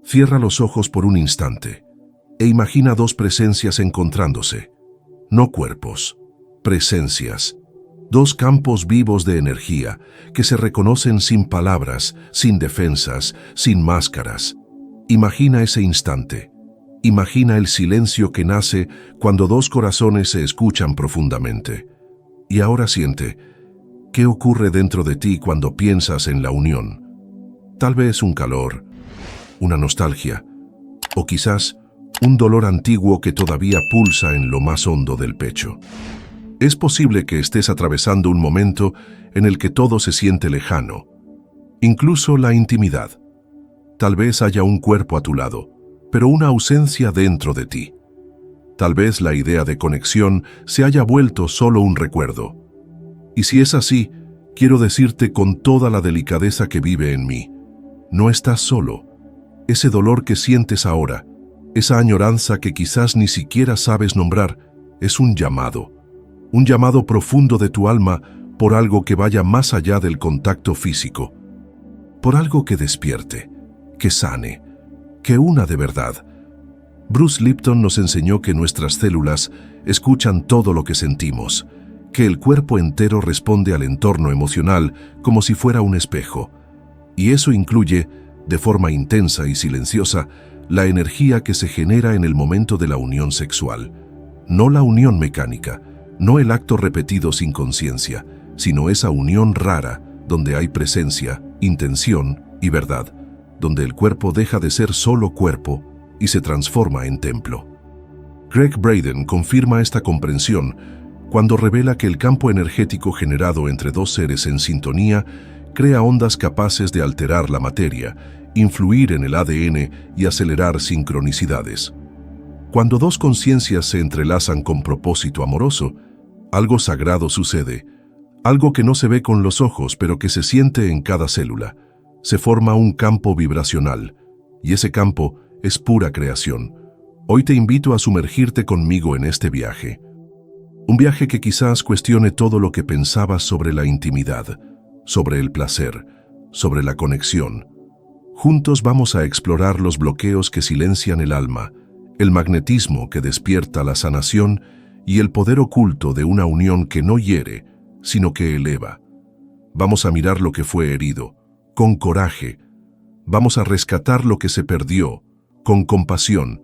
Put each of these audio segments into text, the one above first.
Cierra los ojos por un instante e imagina dos presencias encontrándose. No cuerpos, presencias. Dos campos vivos de energía que se reconocen sin palabras, sin defensas, sin máscaras. Imagina ese instante. Imagina el silencio que nace cuando dos corazones se escuchan profundamente. Y ahora siente, ¿qué ocurre dentro de ti cuando piensas en la unión? Tal vez un calor, una nostalgia, o quizás un dolor antiguo que todavía pulsa en lo más hondo del pecho. Es posible que estés atravesando un momento en el que todo se siente lejano, incluso la intimidad. Tal vez haya un cuerpo a tu lado, pero una ausencia dentro de ti. Tal vez la idea de conexión se haya vuelto solo un recuerdo. Y si es así, quiero decirte con toda la delicadeza que vive en mí, no estás solo. Ese dolor que sientes ahora, esa añoranza que quizás ni siquiera sabes nombrar, es un llamado profundo de tu alma por algo que vaya más allá del contacto físico, por algo que despierte, que sane, que una de verdad. Bruce Lipton nos enseñó que nuestras células escuchan todo lo que sentimos, que el cuerpo entero responde al entorno emocional como si fuera un espejo, y eso incluye, de forma intensa y silenciosa, la energía que se genera en el momento de la unión sexual, no la unión mecánica, no el acto repetido sin conciencia, sino esa unión rara donde hay presencia, intención y verdad, donde el cuerpo deja de ser solo cuerpo y se transforma en templo. Gregg Braden confirma esta comprensión cuando revela que el campo energético generado entre dos seres en sintonía crea ondas capaces de alterar la materia, influir en el ADN y acelerar sincronicidades. Cuando dos conciencias se entrelazan con propósito amoroso, algo sagrado sucede, algo que no se ve con los ojos pero que se siente en cada célula. Se forma un campo vibracional, y ese campo es pura creación. Hoy te invito a sumergirte conmigo en este viaje. Un viaje que quizás cuestione todo lo que pensabas sobre la intimidad, sobre el placer, sobre la conexión. Juntos vamos a explorar los bloqueos que silencian el alma, el magnetismo que despierta la sanación y el poder oculto de una unión que no hiere, sino que eleva. Vamos a mirar lo que fue herido, con coraje. Vamos a rescatar lo que se perdió, con compasión.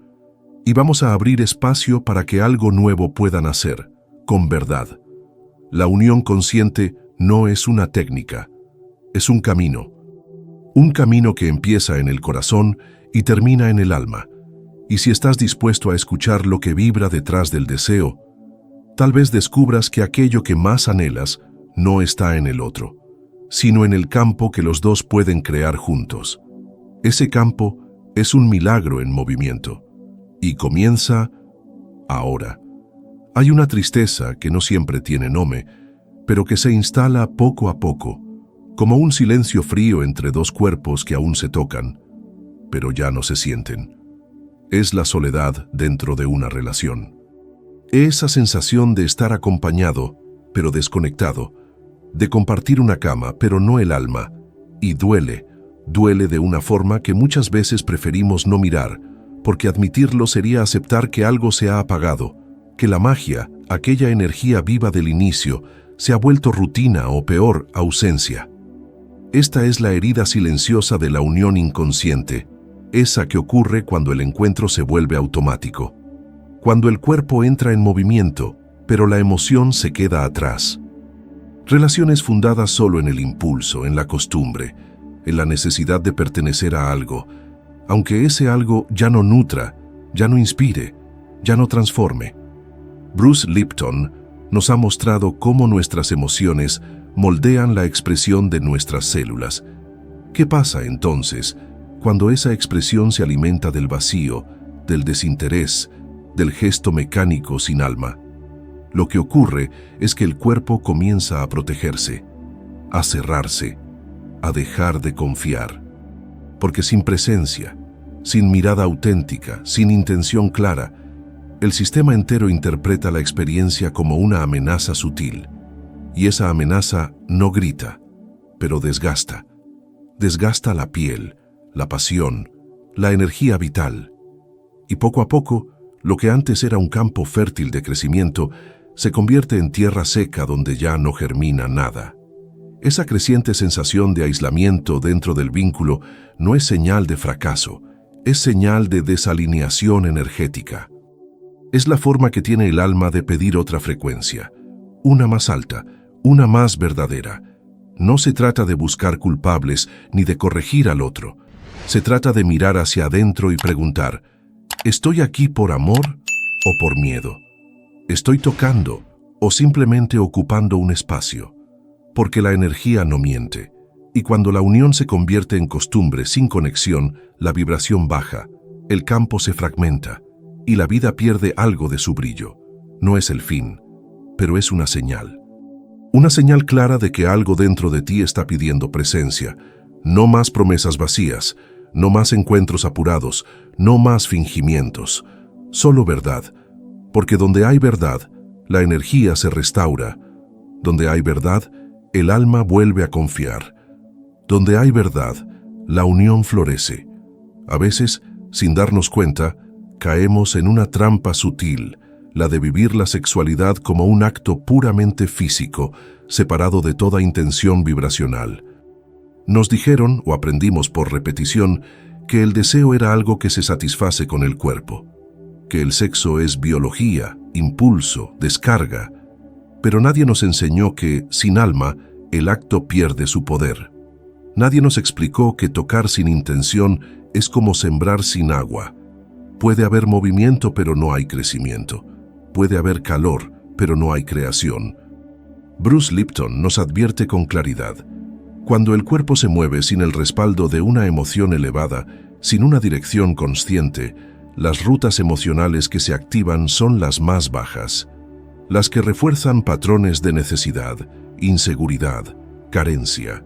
Y vamos a abrir espacio para que algo nuevo pueda nacer, con verdad. La unión consciente no es una técnica, es un camino. Un camino que empieza en el corazón y termina en el alma. Y si estás dispuesto a escuchar lo que vibra detrás del deseo, tal vez descubras que aquello que más anhelas no está en el otro, sino en el campo que los dos pueden crear juntos. Ese campo es un milagro en movimiento y comienza ahora. Hay una tristeza que no siempre tiene nombre, pero que se instala poco a poco, como un silencio frío entre dos cuerpos que aún se tocan, pero ya no se sienten. Es la soledad dentro de una relación. Esa sensación de estar acompañado, pero desconectado, de compartir una cama, pero no el alma, y duele de una forma que muchas veces preferimos no mirar, porque admitirlo sería aceptar que algo se ha apagado, que la magia, aquella energía viva del inicio, se ha vuelto rutina o peor, ausencia. Esta es la herida silenciosa de la unión inconsciente, esa que ocurre cuando el encuentro se vuelve automático. Cuando el cuerpo entra en movimiento, pero la emoción se queda atrás. Relaciones fundadas solo en el impulso, en la costumbre, en la necesidad de pertenecer a algo, aunque ese algo ya no nutra, ya no inspire, ya no transforme. Bruce Lipton nos ha mostrado cómo nuestras emociones moldean la expresión de nuestras células. ¿Qué pasa entonces cuando esa expresión se alimenta del vacío, del desinterés, del gesto mecánico sin alma? Lo que ocurre es que el cuerpo comienza a protegerse, a cerrarse, a dejar de confiar. Porque sin presencia, sin mirada auténtica, sin intención clara, el sistema entero interpreta la experiencia como una amenaza sutil. Y esa amenaza no grita, pero desgasta. Desgasta la piel, la pasión, la energía vital. Y poco a poco, lo que antes era un campo fértil de crecimiento se convierte en tierra seca donde ya no germina nada. Esa creciente sensación de aislamiento dentro del vínculo no es señal de fracaso, es señal de desalineación energética. Es la forma que tiene el alma de pedir otra frecuencia, una más alta, una más verdadera. No se trata de buscar culpables ni de corregir al otro. Se trata de mirar hacia adentro y preguntar, ¿estoy aquí por amor o por miedo? ¿Estoy tocando o simplemente ocupando un espacio? Porque la energía no miente, y cuando la unión se convierte en costumbre sin conexión, la vibración baja, el campo se fragmenta, y la vida pierde algo de su brillo. No es el fin, pero es una señal. Una señal clara de que algo dentro de ti está pidiendo presencia. No más promesas vacías, no más encuentros apurados, no más fingimientos. Solo verdad, porque donde hay verdad, la energía se restaura. Donde hay verdad, el alma vuelve a confiar. Donde hay verdad, la unión florece. A veces, sin darnos cuenta, caemos en una trampa sutil, la de vivir la sexualidad como un acto puramente físico, separado de toda intención vibracional. Nos dijeron, o aprendimos por repetición, que el deseo era algo que se satisface con el cuerpo, que el sexo es biología, impulso, descarga, pero nadie nos enseñó que, sin alma, el acto pierde su poder. Nadie nos explicó que tocar sin intención es como sembrar sin agua. Puede haber movimiento, pero no hay crecimiento. Puede haber calor, pero no hay creación. Bruce Lipton nos advierte con claridad. Cuando el cuerpo se mueve sin el respaldo de una emoción elevada, sin una dirección consciente, las rutas emocionales que se activan son las más bajas, las que refuerzan patrones de necesidad, inseguridad, carencia.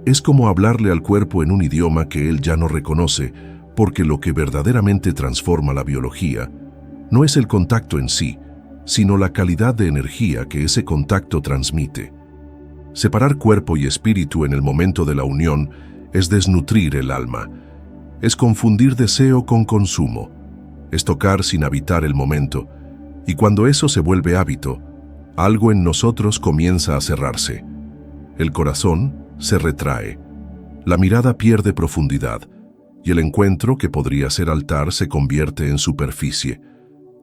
Es como hablarle al cuerpo en un idioma que él ya no reconoce, porque lo que verdaderamente transforma la biología no es el contacto en sí, sino la calidad de energía que ese contacto transmite. Separar cuerpo y espíritu en el momento de la unión es desnutrir el alma, es confundir deseo con consumo, es tocar sin habitar el momento, y cuando eso se vuelve hábito, algo en nosotros comienza a cerrarse. El corazón se retrae, la mirada pierde profundidad, y el encuentro que podría ser altar se convierte en superficie.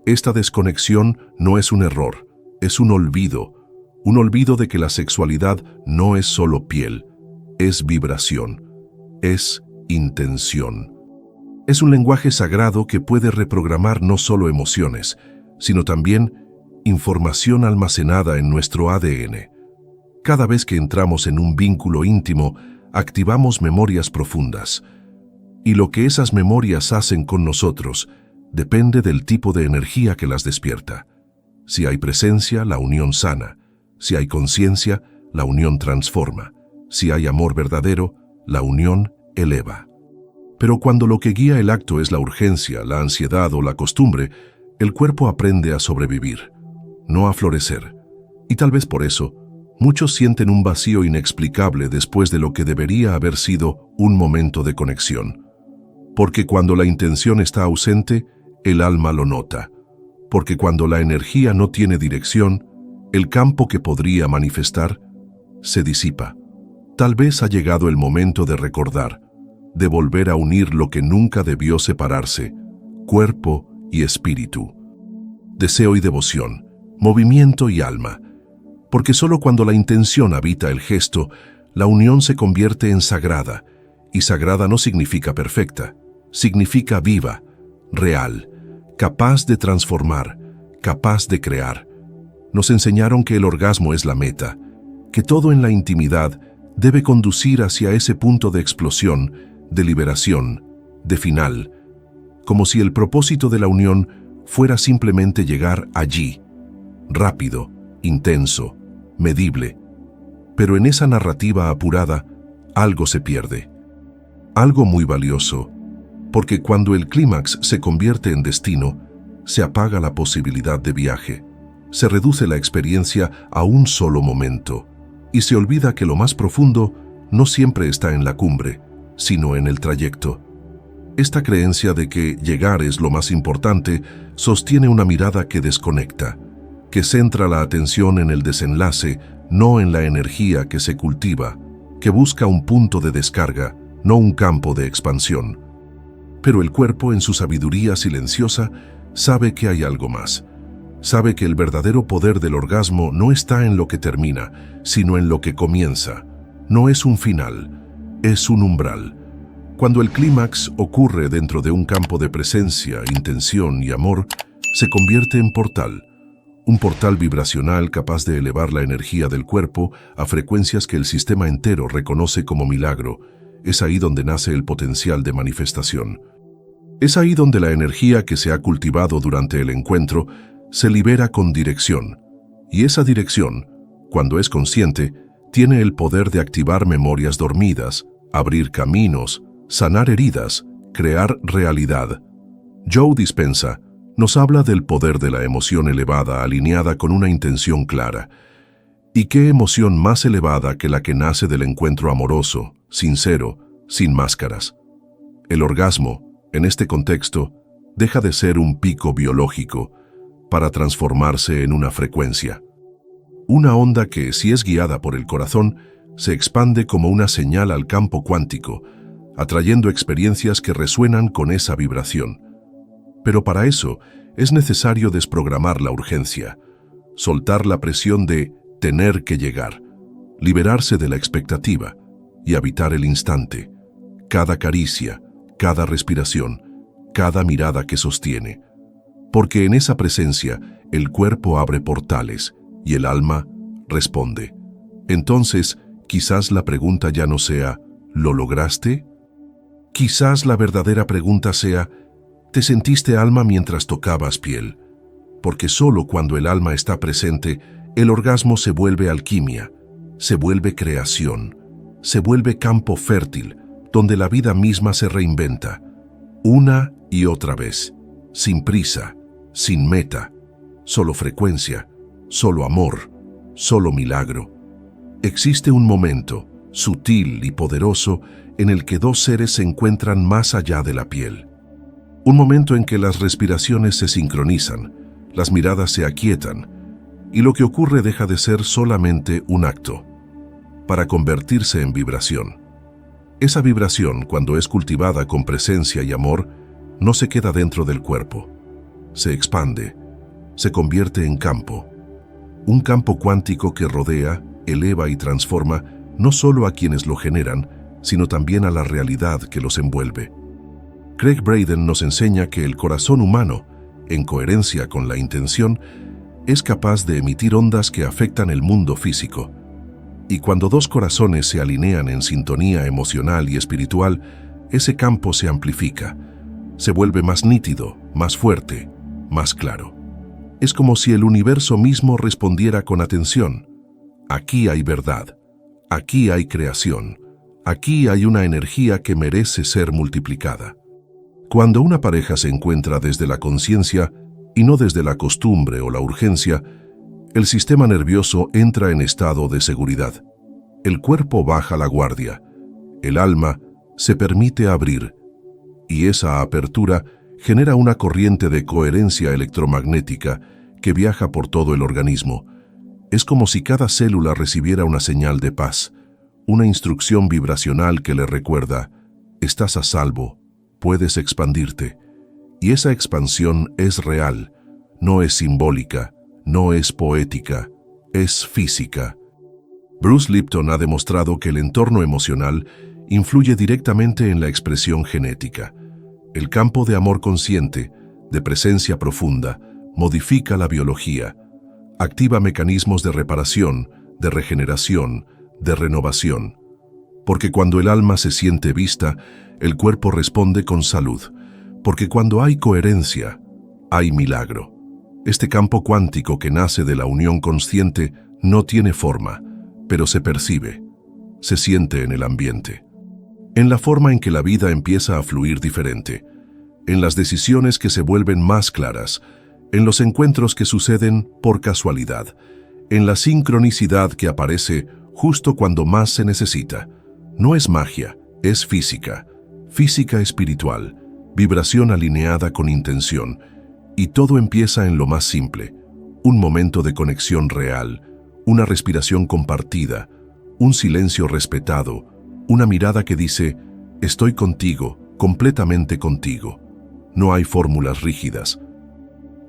Esta desconexión no es un error, es un olvido de que la sexualidad no es solo piel, es vibración, es intención. Es un lenguaje sagrado que puede reprogramar no solo emociones, sino también información almacenada en nuestro ADN. Cada vez que entramos en un vínculo íntimo, activamos memorias profundas. Y lo que esas memorias hacen con nosotros depende del tipo de energía que las despierta. Si hay presencia, la unión sana. Si hay conciencia, la unión transforma. Si hay amor verdadero, la unión eleva. Pero cuando lo que guía el acto es la urgencia, la ansiedad o la costumbre, el cuerpo aprende a sobrevivir, no a florecer. Y tal vez por eso, muchos sienten un vacío inexplicable después de lo que debería haber sido un momento de conexión. Porque cuando la intención está ausente, el alma lo nota. Porque cuando la energía no tiene dirección, el campo que podría manifestar se disipa. Tal vez ha llegado el momento de recordar, de volver a unir lo que nunca debió separarse, cuerpo y espíritu, deseo y devoción, movimiento y alma. Porque solo cuando la intención habita el gesto, la unión se convierte en sagrada, y sagrada no significa perfecta, significa viva, real, capaz de transformar, capaz de crear. Nos enseñaron que el orgasmo es la meta, que todo en la intimidad debe conducir hacia ese punto de explosión, de liberación, de final, como si el propósito de la unión fuera simplemente llegar allí, rápido, intenso, medible. Pero en esa narrativa apurada, algo se pierde. Algo muy valioso, porque cuando el clímax se convierte en destino, se apaga la posibilidad de viaje, se reduce la experiencia a un solo momento, y se olvida que lo más profundo no siempre está en la cumbre, sino en el trayecto. Esta creencia de que llegar es lo más importante sostiene una mirada que desconecta, que centra la atención en el desenlace, no en la energía que se cultiva, que busca un punto de descarga, no un campo de expansión. Pero el cuerpo, en su sabiduría silenciosa, sabe que hay algo más. Sabe que el verdadero poder del orgasmo no está en lo que termina, sino en lo que comienza. No es un final, es un umbral. Cuando el clímax ocurre dentro de un campo de presencia, intención y amor, se convierte en portal. Un portal vibracional capaz de elevar la energía del cuerpo a frecuencias que el sistema entero reconoce como milagro. Es ahí donde nace el potencial de manifestación. Es ahí donde la energía que se ha cultivado durante el encuentro se libera con dirección. Y esa dirección, cuando es consciente, tiene el poder de activar memorias dormidas, abrir caminos, sanar heridas, crear realidad. Joe Dispenza nos habla del poder de la emoción elevada alineada con una intención clara. ¿Y qué emoción más elevada que la que nace del encuentro amoroso, sincero, sin máscaras? El orgasmo, en este contexto, deja de ser un pico biológico para transformarse en una frecuencia. Una onda que, si es guiada por el corazón, se expande como una señal al campo cuántico, atrayendo experiencias que resuenan con esa vibración. Pero para eso es necesario desprogramar la urgencia, soltar la presión de tener que llegar, liberarse de la expectativa y habitar el instante, cada caricia, cada respiración, cada mirada que sostiene. Porque en esa presencia el cuerpo abre portales y el alma responde. Entonces, quizás la pregunta ya no sea ¿lo lograste? Quizás la verdadera pregunta sea ¿te sentiste alma mientras tocabas piel? Porque solo cuando el alma está presente, el orgasmo se vuelve alquimia, se vuelve creación, se vuelve campo fértil, donde la vida misma se reinventa, una y otra vez, sin prisa, sin meta, solo frecuencia, solo amor, solo milagro. Existe un momento, sutil y poderoso, en el que dos seres se encuentran más allá de la piel. Un momento en que las respiraciones se sincronizan, las miradas se aquietan, y lo que ocurre deja de ser solamente un acto, para convertirse en vibración. Esa vibración, cuando es cultivada con presencia y amor, no se queda dentro del cuerpo. Se expande, se convierte en campo. Un campo cuántico que rodea, eleva y transforma no solo a quienes lo generan, sino también a la realidad que los envuelve. Craig Braden nos enseña que el corazón humano, en coherencia con la intención, es capaz de emitir ondas que afectan el mundo físico. Y cuando dos corazones se alinean en sintonía emocional y espiritual, ese campo se amplifica, se vuelve más nítido, más fuerte, más claro. Es como si el universo mismo respondiera con atención. Aquí hay verdad, aquí hay creación, aquí hay una energía que merece ser multiplicada. Cuando una pareja se encuentra desde la conciencia y no desde la costumbre o la urgencia, el sistema nervioso entra en estado de seguridad. El cuerpo baja la guardia, el alma se permite abrir, y esa apertura genera una corriente de coherencia electromagnética que viaja por todo el organismo. Es como si cada célula recibiera una señal de paz, una instrucción vibracional que le recuerda, estás a salvo, puedes expandirte. Y esa expansión es real, no es simbólica, no es poética, es física. Bruce Lipton ha demostrado que el entorno emocional influye directamente en la expresión genética. El campo de amor consciente, de presencia profunda, modifica la biología, activa mecanismos de reparación, de regeneración, de renovación. Porque cuando el alma se siente vista, el cuerpo responde con salud. Porque cuando hay coherencia, hay milagro. Este campo cuántico que nace de la unión consciente no tiene forma, pero se percibe, se siente en el ambiente. En la forma en que la vida empieza a fluir diferente, en las decisiones que se vuelven más claras, en los encuentros que suceden por casualidad, en la sincronicidad que aparece justo cuando más se necesita. No es magia, es física, física espiritual, vibración alineada con intención, y todo empieza en lo más simple, un momento de conexión real, una respiración compartida, un silencio respetado, una mirada que dice, estoy contigo, completamente contigo. No hay fórmulas rígidas.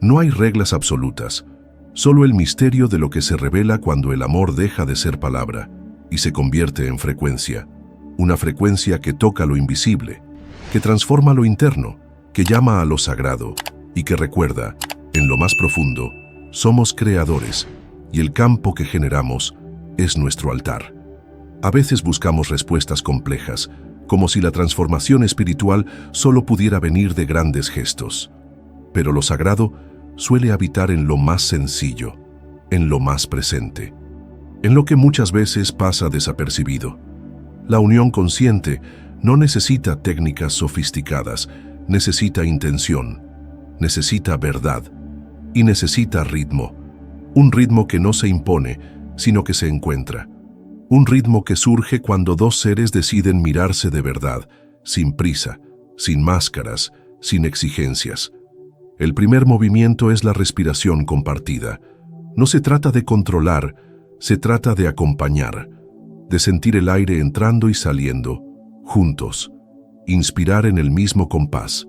No hay reglas absolutas, solo el misterio de lo que se revela cuando el amor deja de ser palabra y se convierte en frecuencia, una frecuencia que toca lo invisible, que transforma lo interno, que llama a lo sagrado y que recuerda, en lo más profundo, somos creadores y el campo que generamos es nuestro altar. A veces buscamos respuestas complejas, como si la transformación espiritual solo pudiera venir de grandes gestos. Pero lo sagrado suele habitar en lo más sencillo, en lo más presente, en lo que muchas veces pasa desapercibido. La unión consciente no necesita técnicas sofisticadas, necesita intención, necesita verdad y necesita ritmo. Un ritmo que no se impone, sino que se encuentra. Un ritmo que surge cuando dos seres deciden mirarse de verdad, sin prisa, sin máscaras, sin exigencias. El primer movimiento es la respiración compartida. No se trata de controlar, se trata de acompañar, de sentir el aire entrando y saliendo, juntos, inspirar en el mismo compás.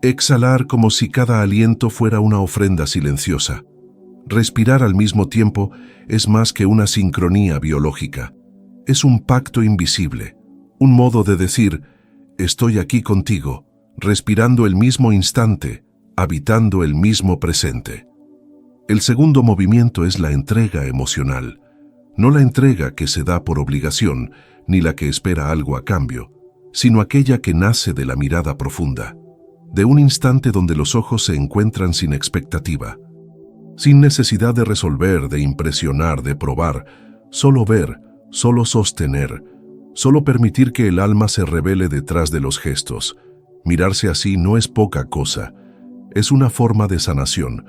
Exhalar como si cada aliento fuera una ofrenda silenciosa. Respirar al mismo tiempo es más que una sincronía biológica. Es un pacto invisible, un modo de decir, estoy aquí contigo, respirando el mismo instante, habitando el mismo presente. El segundo movimiento es la entrega emocional, no la entrega que se da por obligación, ni la que espera algo a cambio, sino aquella que nace de la mirada profunda, de un instante donde los ojos se encuentran sin expectativa, sin necesidad de resolver, de impresionar, de probar, solo ver, solo sostener, solo permitir que el alma se revele detrás de los gestos. Mirarse así no es poca cosa, es una forma de sanación,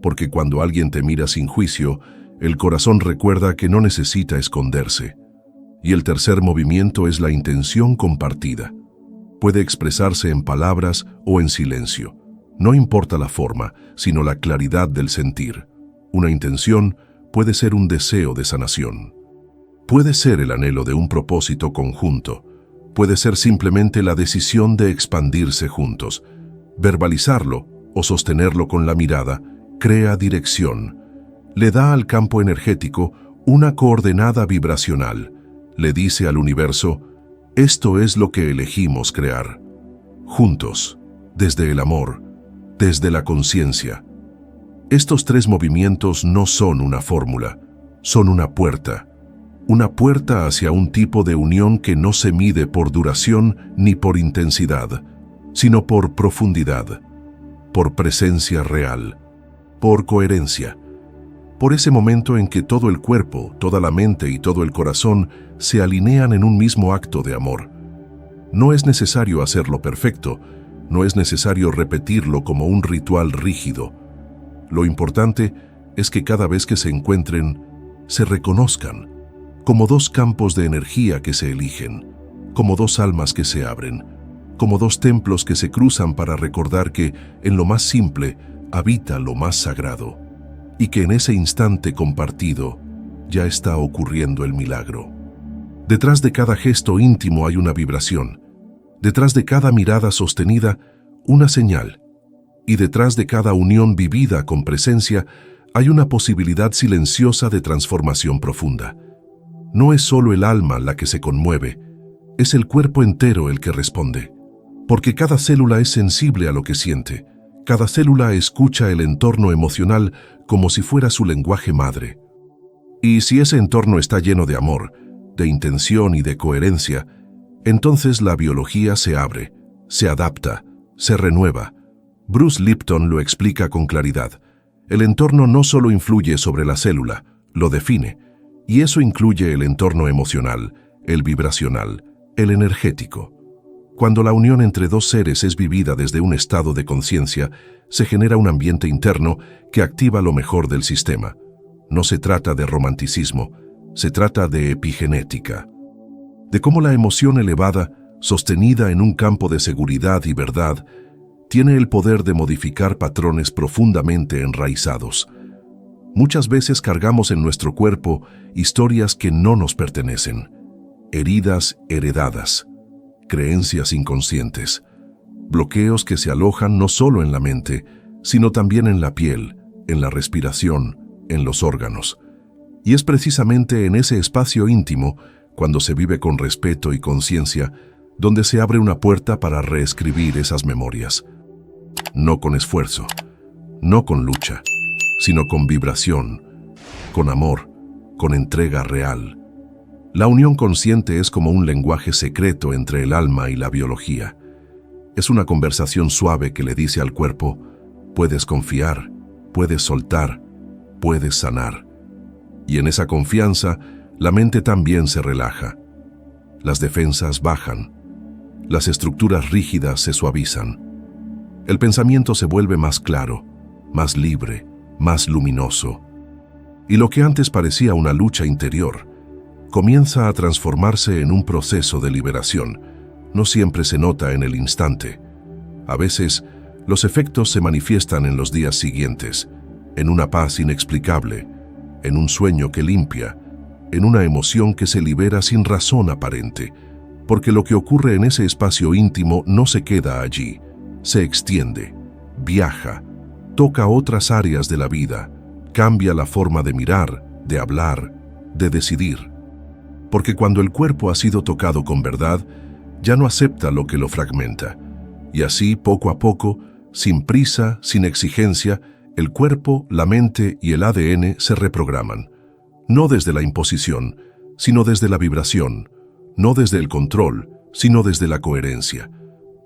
porque cuando alguien te mira sin juicio, el corazón recuerda que no necesita esconderse. Y el tercer movimiento es la intención compartida. Puede expresarse en palabras o en silencio. No importa la forma, sino la claridad del sentir. Una intención puede ser un deseo de sanación. Puede ser el anhelo de un propósito conjunto. Puede ser simplemente la decisión de expandirse juntos. Verbalizarlo o sostenerlo con la mirada crea dirección. Le da al campo energético una coordenada vibracional. Le dice al universo, esto es lo que elegimos crear. Juntos, desde el amor, desde la conciencia. Estos tres movimientos no son una fórmula, son una puerta hacia un tipo de unión que no se mide por duración ni por intensidad, sino por profundidad, por presencia real, por coherencia, por ese momento en que todo el cuerpo, toda la mente y todo el corazón se alinean en un mismo acto de amor. No es necesario hacerlo perfecto, no es necesario repetirlo como un ritual rígido. Lo importante es que cada vez que se encuentren, se reconozcan, como dos campos de energía que se eligen, como dos almas que se abren, como dos templos que se cruzan para recordar que, en lo más simple, habita lo más sagrado, y que en ese instante compartido ya está ocurriendo el milagro. Detrás de cada gesto íntimo hay una vibración, detrás de cada mirada sostenida, una señal, y detrás de cada unión vivida con presencia hay una posibilidad silenciosa de transformación profunda. No es solo el alma la que se conmueve, es el cuerpo entero el que responde, porque cada célula es sensible a lo que siente, cada célula escucha el entorno emocional como si fuera su lenguaje madre. Y si ese entorno está lleno de amor, de intención y de coherencia, entonces la biología se abre, se adapta, se renueva. Bruce Lipton lo explica con claridad. El entorno no solo influye sobre la célula, lo define, y eso incluye el entorno emocional, el vibracional, el energético. Cuando la unión entre dos seres es vivida desde un estado de conciencia, se genera un ambiente interno que activa lo mejor del sistema. No se trata de romanticismo, se trata de epigenética, de cómo la emoción elevada sostenida en un campo de seguridad y verdad, tiene el poder de modificar patrones profundamente enraizados. Muchas veces cargamos en nuestro cuerpo historias que no nos pertenecen, heridas heredadas, creencias inconscientes, bloqueos que se alojan no solo en la mente, sino también en la piel, en la respiración, en los órganos. Y es precisamente en ese espacio íntimo, cuando se vive con respeto y conciencia, donde se abre una puerta para reescribir esas memorias. No con esfuerzo, no con lucha, sino con vibración, con amor, con entrega real. La unión consciente es como un lenguaje secreto entre el alma y la biología. Es una conversación suave que le dice al cuerpo: puedes confiar, puedes soltar, puedes sanar. Y en esa confianza, la mente también se relaja. Las defensas bajan. Las estructuras rígidas se suavizan. El pensamiento se vuelve más claro, más libre, más luminoso. Y lo que antes parecía una lucha interior, comienza a transformarse en un proceso de liberación. No siempre se nota en el instante. A veces, los efectos se manifiestan en los días siguientes, en una paz inexplicable, en un sueño que limpia, en una emoción que se libera sin razón aparente, porque lo que ocurre en ese espacio íntimo no se queda allí, se extiende, viaja, toca otras áreas de la vida, cambia la forma de mirar, de hablar, de decidir. Porque cuando el cuerpo ha sido tocado con verdad, ya no acepta lo que lo fragmenta. Y así, poco a poco, sin prisa, sin exigencia, el cuerpo, la mente y el ADN se reprograman. No desde la imposición, sino desde la vibración. No desde el control, sino desde la coherencia.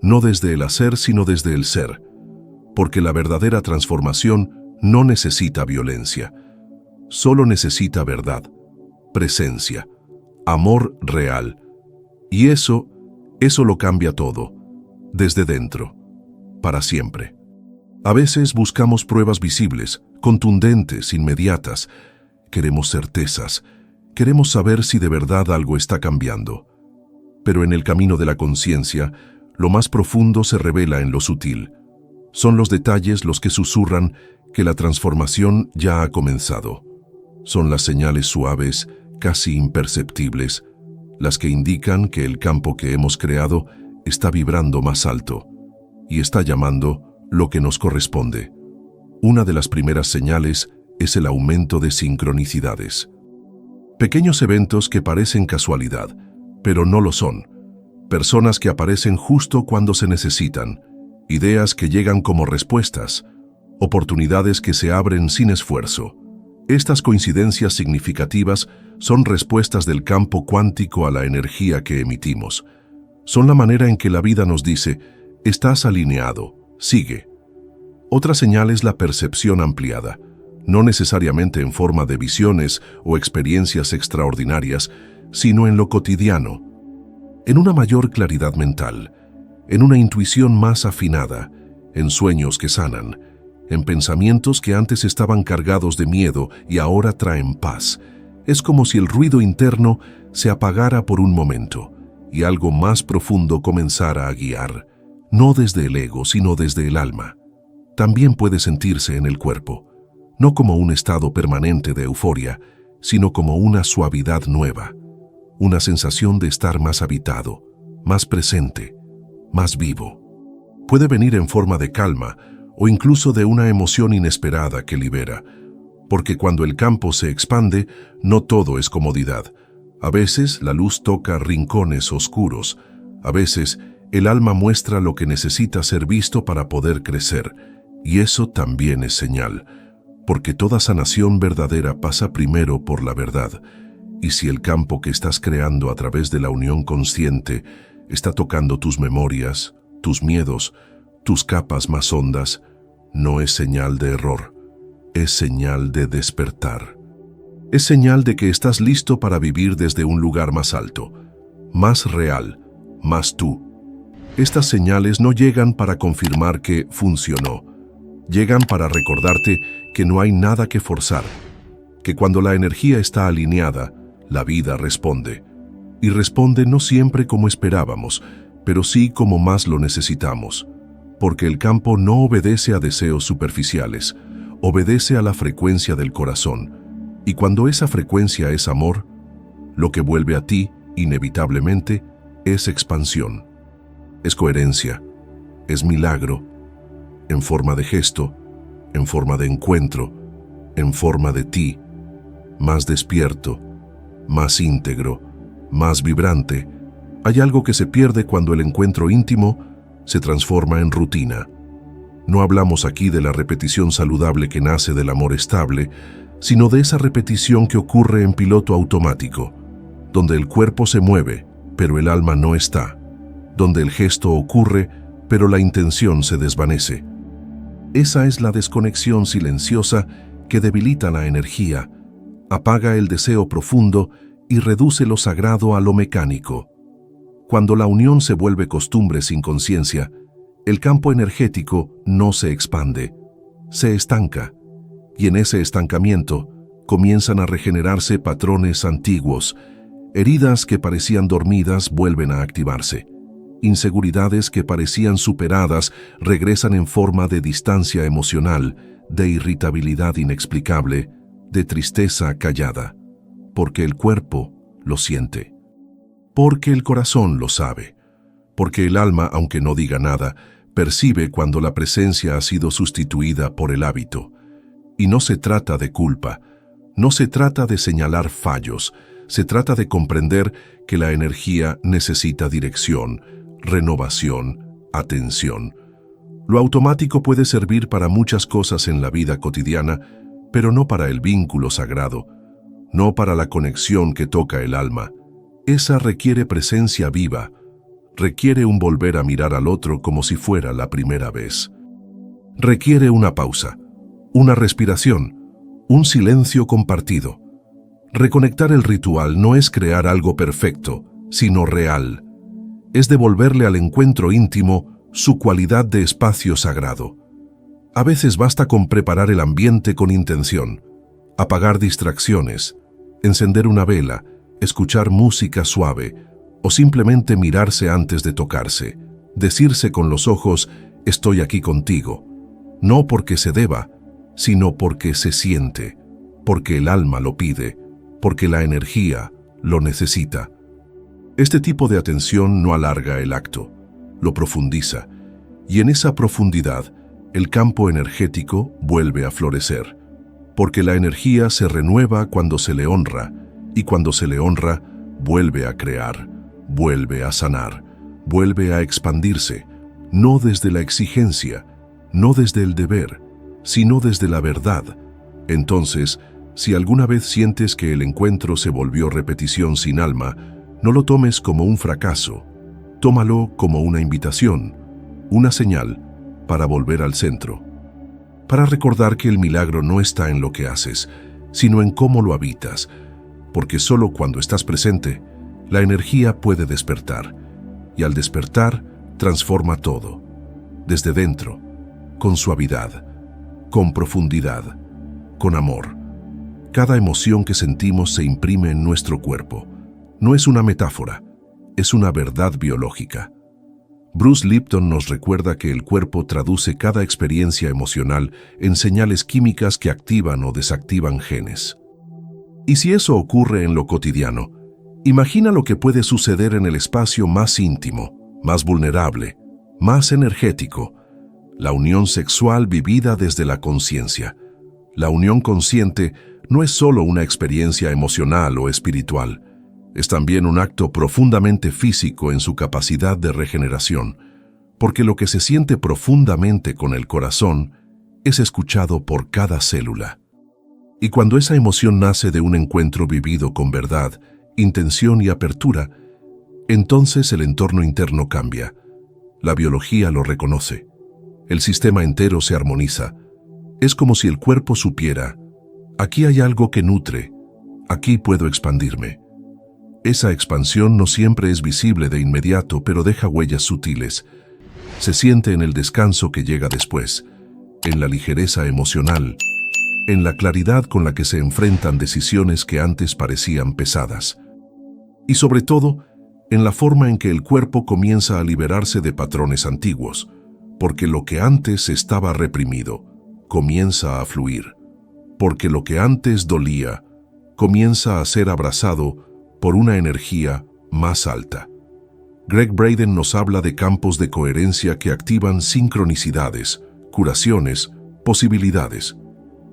No desde el hacer, sino desde el ser. Porque la verdadera transformación no necesita violencia. Solo necesita verdad, presencia, amor real. Y eso lo cambia todo, desde dentro, para siempre. A veces buscamos pruebas visibles, contundentes, inmediatas. Queremos certezas, queremos saber si de verdad algo está cambiando. Pero en el camino de la conciencia, lo más profundo se revela en lo sutil. Son los detalles los que susurran que la transformación ya ha comenzado. Son las señales suaves, casi imperceptibles, las que indican que el campo que hemos creado está vibrando más alto y está llamando lo que nos corresponde. Una de las primeras señales es el aumento de sincronicidades. Pequeños eventos que parecen casualidad, pero no lo son. Personas que aparecen justo cuando se necesitan, ideas que llegan como respuestas, oportunidades que se abren sin esfuerzo. Estas coincidencias significativas son respuestas del campo cuántico a la energía que emitimos. Son la manera en que la vida nos dice: estás alineado, sigue. Otra señal es la percepción ampliada, no necesariamente en forma de visiones o experiencias extraordinarias, sino en lo cotidiano, en una mayor claridad mental, en una intuición más afinada, en sueños que sanan, en pensamientos que antes estaban cargados de miedo y ahora traen paz. Es como si el ruido interno se apagara por un momento y algo más profundo comenzara a guiar, no desde el ego, sino desde el alma. También puede sentirse en el cuerpo, no como un estado permanente de euforia, sino como una suavidad nueva, una sensación de estar más habitado, más presente, más vivo. Puede venir en forma de calma o incluso de una emoción inesperada que libera, porque cuando el campo se expande, no todo es comodidad. A veces la luz toca rincones oscuros, a veces el alma muestra lo que necesita ser visto para poder crecer, y eso también es señal, porque toda sanación verdadera pasa primero por la verdad, y si el campo que estás creando a través de la unión consciente está tocando tus memorias, tus miedos, tus capas más hondas, no es señal de error, es señal de despertar. Es señal de que estás listo para vivir desde un lugar más alto, más real, más tú. Estas señales no llegan para confirmar que funcionó, llegan para recordarte que no hay nada que forzar, que cuando la energía está alineada, la vida responde. Y responde no siempre como esperábamos, pero sí como más lo necesitamos, porque el campo no obedece a deseos superficiales, obedece a la frecuencia del corazón, y cuando esa frecuencia es amor, lo que vuelve a ti, inevitablemente, es expansión, es coherencia, es milagro, en forma de gesto, en forma de encuentro, en forma de ti, más despierto, más íntegro, más vibrante. Hay algo que se pierde cuando el encuentro íntimo se transforma en rutina. No hablamos aquí de la repetición saludable que nace del amor estable, sino de esa repetición que ocurre en piloto automático, donde el cuerpo se mueve, pero el alma no está, donde el gesto ocurre, pero la intención se desvanece. Esa es la desconexión silenciosa que debilita la energía, apaga el deseo profundo y reduce lo sagrado a lo mecánico. Cuando la unión se vuelve costumbre sin conciencia, el campo energético no se expande, se estanca, y en ese estancamiento comienzan a regenerarse patrones antiguos, heridas que parecían dormidas vuelven a activarse, inseguridades que parecían superadas regresan en forma de distancia emocional, de irritabilidad inexplicable, de tristeza callada, porque el cuerpo lo siente, porque el corazón lo sabe, porque el alma, aunque no diga nada, percibe cuando la presencia ha sido sustituida por el hábito. Y no se trata de culpa, no se trata de señalar fallos, se trata de comprender que la energía necesita dirección, renovación, atención. Lo automático puede servir para muchas cosas en la vida cotidiana, pero no para el vínculo sagrado, no para la conexión que toca el alma. Esa requiere presencia viva, requiere un volver a mirar al otro como si fuera la primera vez. Requiere una pausa, una respiración, un silencio compartido. Reconectar el ritual no es crear algo perfecto, sino real. Es devolverle al encuentro íntimo su cualidad de espacio sagrado. A veces basta con preparar el ambiente con intención, apagar distracciones, encender una vela, escuchar música suave o simplemente mirarse antes de tocarse, decirse con los ojos, estoy aquí contigo, no porque se deba, sino porque se siente, porque el alma lo pide, porque la energía lo necesita. Este tipo de atención no alarga el acto, lo profundiza, y en esa profundidad el campo energético vuelve a florecer, porque la energía se renueva cuando se le honra, y cuando se le honra, vuelve a crear, vuelve a sanar, vuelve a expandirse, no desde la exigencia, no desde el deber, sino desde la verdad. Entonces, si alguna vez sientes que el encuentro se volvió repetición sin alma, no lo tomes como un fracaso, tómalo como una invitación, una señal para volver al centro, para recordar que el milagro no está en lo que haces, sino en cómo lo habitas, porque solo cuando estás presente, la energía puede despertar, y al despertar transforma todo, desde dentro, con suavidad, con profundidad, con amor. Cada emoción que sentimos se imprime en nuestro cuerpo. No es una metáfora, es una verdad biológica. Bruce Lipton nos recuerda que el cuerpo traduce cada experiencia emocional en señales químicas que activan o desactivan genes. Y si eso ocurre en lo cotidiano, imagina lo que puede suceder en el espacio más íntimo, más vulnerable, más energético, la unión sexual vivida desde la conciencia. La unión consciente no es solo una experiencia emocional o espiritual, es también un acto profundamente físico en su capacidad de regeneración, porque lo que se siente profundamente con el corazón es escuchado por cada célula. Y cuando esa emoción nace de un encuentro vivido con verdad, intención y apertura, entonces el entorno interno cambia. La biología lo reconoce. El sistema entero se armoniza. Es como si el cuerpo supiera, aquí hay algo que nutre, aquí puedo expandirme. Esa expansión no siempre es visible de inmediato, pero deja huellas sutiles. Se siente en el descanso que llega después, en la ligereza emocional, en la claridad con la que se enfrentan decisiones que antes parecían pesadas. Y sobre todo, en la forma en que el cuerpo comienza a liberarse de patrones antiguos, porque lo que antes estaba reprimido comienza a fluir, porque lo que antes dolía comienza a ser abrazado por una energía más alta. Gregg Braden nos habla de campos de coherencia que activan sincronicidades, curaciones, posibilidades.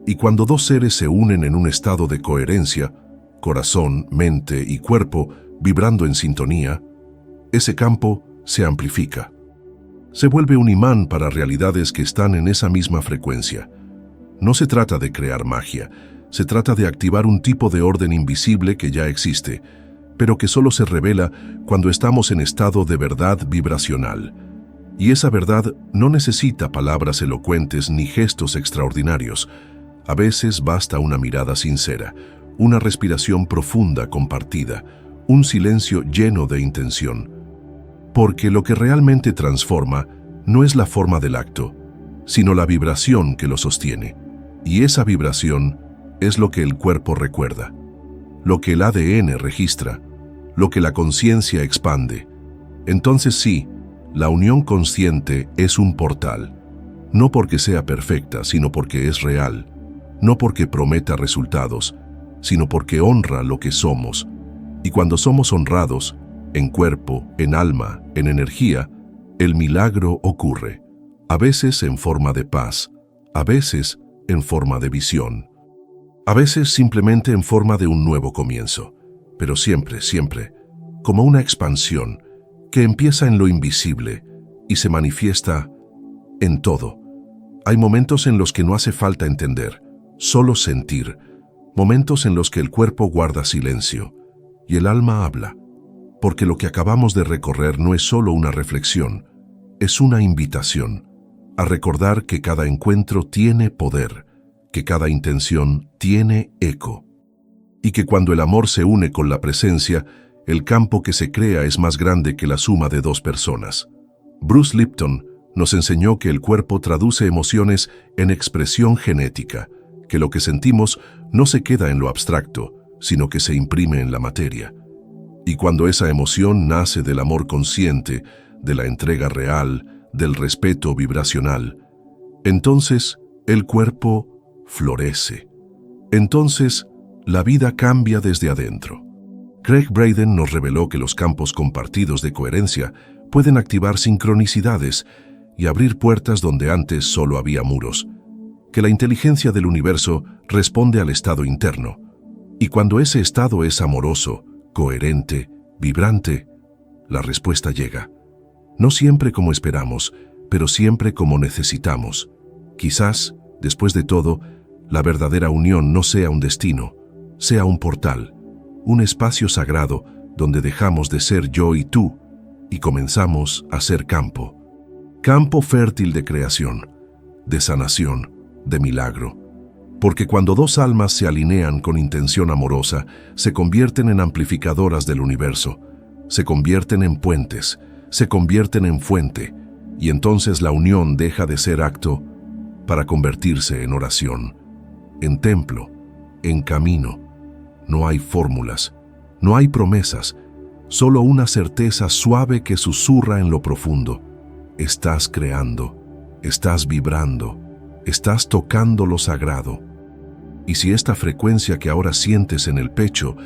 Y cuando dos seres se unen en un estado de coherencia, corazón, mente y cuerpo vibrando en sintonía, ese campo se amplifica. Se vuelve un imán para realidades que están en esa misma frecuencia. No se trata de crear magia, se trata de activar un tipo de orden invisible que ya existe, pero que solo se revela cuando estamos en estado de verdad vibracional. Y esa verdad no necesita palabras elocuentes ni gestos extraordinarios. A veces basta una mirada sincera, una respiración profunda compartida, un silencio lleno de intención. Porque lo que realmente transforma no es la forma del acto, sino la vibración que lo sostiene. Y esa vibración es lo que el cuerpo recuerda, lo que el ADN registra, lo que la conciencia expande. Entonces sí, la unión consciente es un portal, no porque sea perfecta, sino porque es real, no porque prometa resultados, sino porque honra lo que somos. Y cuando somos honrados, en cuerpo, en alma, en energía, el milagro ocurre, a veces en forma de paz, a veces en forma de visión, a veces simplemente en forma de un nuevo comienzo, pero siempre, siempre, como una expansión que empieza en lo invisible y se manifiesta en todo. Hay momentos en los que no hace falta entender, solo sentir, momentos en los que el cuerpo guarda silencio y el alma habla, porque lo que acabamos de recorrer no es solo una reflexión, es una invitación a recordar que cada encuentro tiene poder, que cada intención tiene eco, y que cuando el amor se une con la presencia, el campo que se crea es más grande que la suma de dos personas. Bruce Lipton nos enseñó que el cuerpo traduce emociones en expresión genética, que lo que sentimos no se queda en lo abstracto, sino que se imprime en la materia. Y cuando esa emoción nace del amor consciente, de la entrega real, del respeto vibracional, entonces el cuerpo florece. Entonces la vida cambia desde adentro. Gregg Braden nos reveló que los campos compartidos de coherencia pueden activar sincronicidades y abrir puertas donde antes solo había muros, que la inteligencia del universo responde al estado interno, y cuando ese estado es amoroso, coherente, vibrante, la respuesta llega. No siempre como esperamos, pero siempre como necesitamos. Quizás, después de todo, la verdadera unión no sea un destino, sea un portal, un espacio sagrado donde dejamos de ser yo y tú y comenzamos a ser campo. Campo fértil de creación, de sanación, de milagro. Porque cuando dos almas se alinean con intención amorosa, se convierten en amplificadoras del universo, se convierten en puentes, se convierten en fuente, y entonces la unión deja de ser acto para convertirse en oración, en templo, en camino. No hay fórmulas, no hay promesas, solo una certeza suave que susurra en lo profundo. Estás creando, estás vibrando, estás tocando lo sagrado. Y si esta frecuencia que ahora sientes en el pecho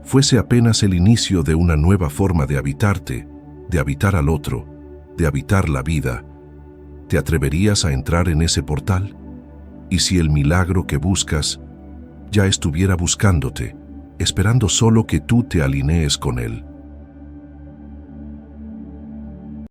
fuese apenas el inicio de una nueva forma de habitarte, de habitar al otro, de habitar la vida, ¿te atreverías a entrar en ese portal? Y si el milagro que buscas ya estuviera buscándote, esperando solo que tú te alinees con él.